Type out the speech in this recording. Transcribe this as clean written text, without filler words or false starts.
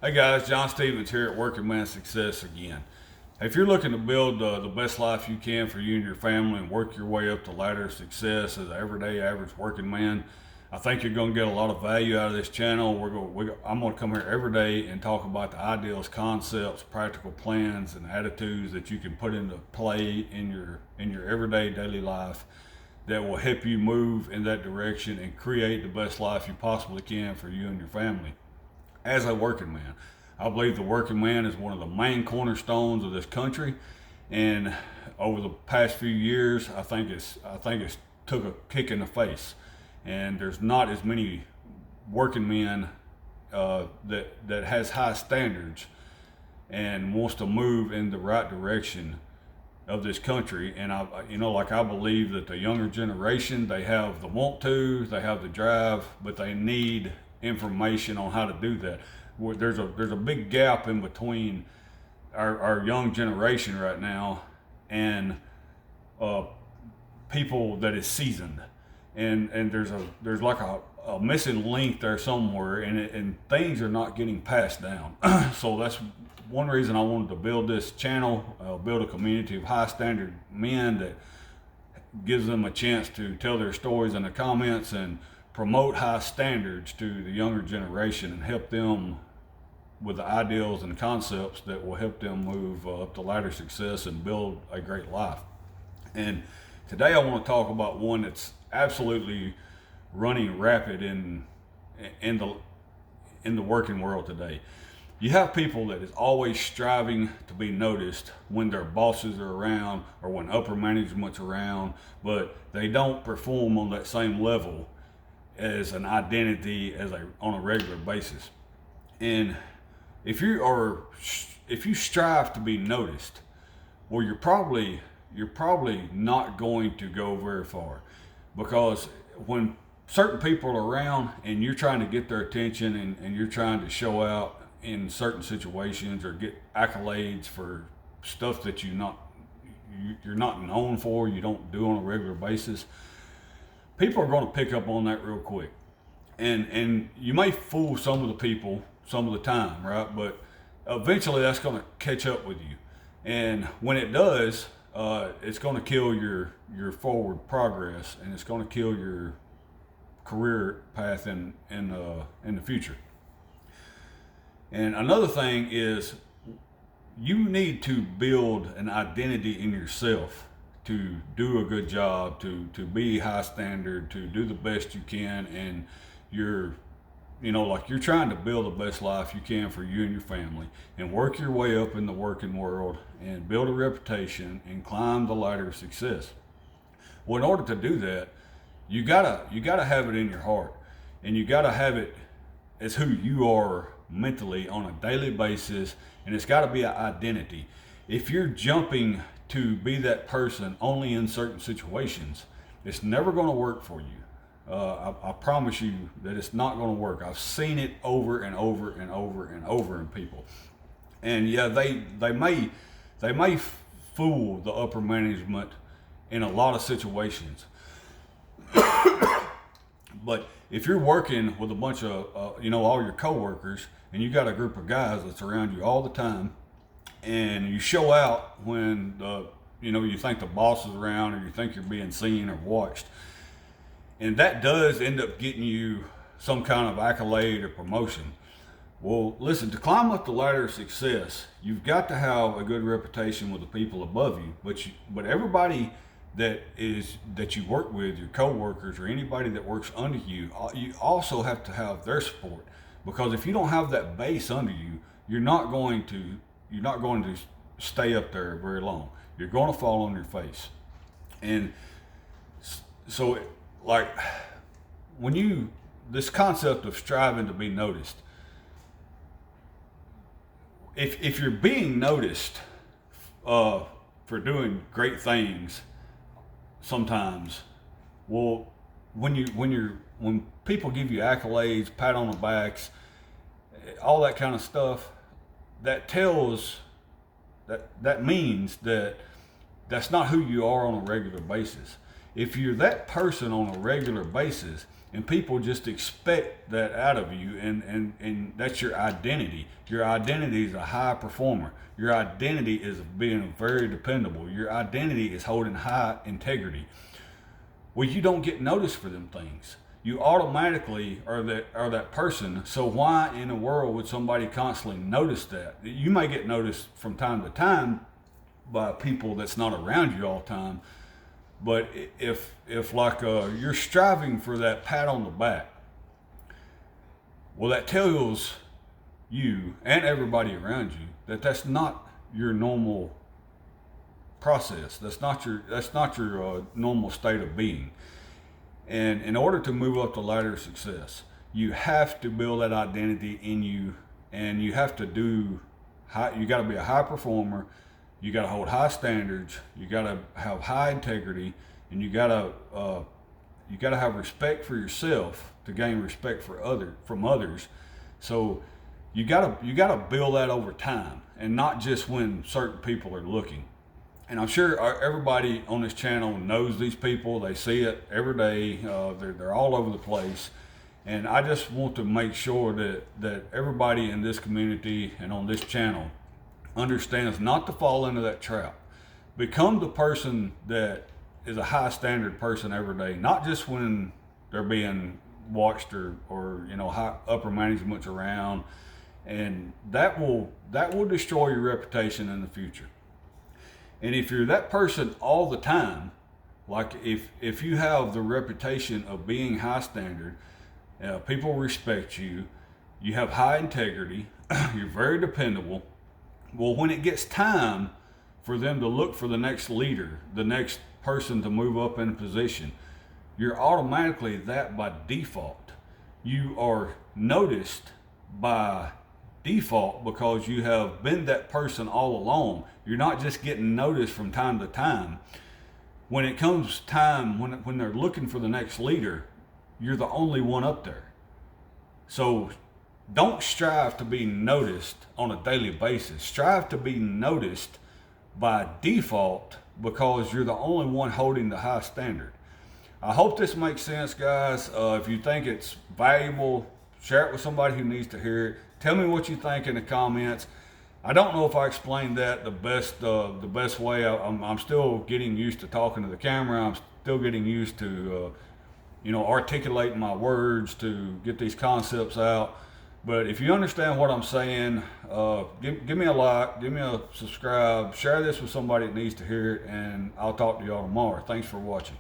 Hey guys, John Stevens here at Working Man Success again. If you're looking to build the best life you can for you and your family and work your way up the ladder of success as an everyday average working man, I think you're going to get a lot of value out of this channel. I'm going to come here every day and talk about the ideas, concepts, practical plans, and attitudes that you can put into play in your everyday daily life that will help you move in that direction and create the best life you possibly can for you and your family as a working man. I believe the working man is one of the main cornerstones of this country, and over the past few years, I think it's took a kick in the face, and there's not as many working men that has high standards and wants to move in the right direction of this country. And I believe that the younger generation, they have the want to, they have the drive, but they need information on how to do that. There's a big gap in between our young generation right now and people that is seasoned, and there's like a missing link there somewhere, and things are not getting passed down. So that's one reason I wanted to build this channel, build a community of high standard men that gives them a chance to tell their stories in the comments and promote high standards to the younger generation and help them with the ideals and concepts that will help them move up the ladder of success and build a great life. And today I want to talk about one that's absolutely running rapid in the working world today. You have people that is always striving to be noticed when their bosses are around or when upper management's around, but they don't perform on that same level as an identity on a regular basis. And if you strive to be noticed, well, you're probably not going to go very far, because when certain people are around and you're trying to get their attention and you're trying to show out in certain situations or get accolades for stuff that you're not known for, you don't do on a regular basis, people are going to pick up on that real quick. And you may fool some of the people some of the time, right? But eventually that's going to catch up with you. And when it does, it's going to kill your forward progress, and it's going to kill your career path in the future. And another thing is, you need to build an identity in yourself to do a good job, to be high standard, to do the best you can, and you're trying to build the best life you can for you and your family, and work your way up in the working world and build a reputation and climb the ladder of success. Well, in order to do that, you gotta have it in your heart, and you gotta have it as who you are mentally on a daily basis, and it's got to be an identity. If you're jumping to be that person only in certain situations, it's never going to work for you. I promise you that it's not going to work. I've seen it over and over and over and over in people. And yeah, they may fool the upper management in a lot of situations. But if you're working with a bunch of, all your coworkers, and you got a group of guys that's around you all the time, and you show out when you think the boss is around, or you think you're being seen or watched, and that does end up getting you some kind of accolade or promotion. Well, listen, to climb up the ladder of success, you've got to have a good reputation with the people above you, but everybody that you work with, your coworkers or anybody that works under you, you also have to have their support, because if you don't have that base under you, you're not going to stay up there very long. You're going to fall on your face. And so, like, this concept of striving to be noticed, if you're being noticed for doing great things sometimes, well, when people give you accolades, pat on the backs, all that kind of stuff, that means that that's not who you are on a regular basis. If you're that person on a regular basis And people just expect that out of you, and that's your identity. Your identity is a high performer. Your identity is being very dependable. Your identity is holding high integrity. Well, you don't get noticed for them things. You automatically are that person. So why in the world would somebody constantly notice that? You may get noticed from time to time by people that's not around you all the time. But if like you're striving for that pat on the back, well, that tells you and everybody around you that that's not your normal process. That's not your normal state of being. And in order to move up the ladder of success, you have to build that identity in you, and you have to you got to be a high performer. You got to hold high standards. You got to have high integrity, and you got to have respect for yourself to gain respect from others. So you got to build that over time, and not just when certain people are looking. And I'm sure everybody on this channel knows these people. They see it every day. They're all over the place. And I just want to make sure that everybody in this community and on this channel understands not to fall into that trap. Become the person that is a high standard person every day, not just when they're being watched or high upper management's around. And that will destroy your reputation in the future. And if you're that person all the time, like if you have the reputation of being high standard, people respect you, you have high integrity, you're very dependable. Well, when it gets time for them to look for the next leader, the next person to move up in a position, you're automatically that by default. You are noticed by default because you have been that person all along. You're not just getting noticed from time to time. When it comes time, when they're looking for the next leader, you're the only one up there. So don't strive to be noticed on a daily basis. Strive to be noticed by default because you're the only one holding the high standard. I hope this makes sense, guys. If you think it's valuable, share it with somebody who needs to hear it. Tell me what you think in the comments. I don't know if I explained that the best way. I'm still getting used to talking to the camera. I'm still getting used to articulating my words to get these concepts out. But if you understand what I'm saying, give me a like, give me a subscribe, share this with somebody that needs to hear it, and I'll talk to y'all tomorrow. Thanks for watching.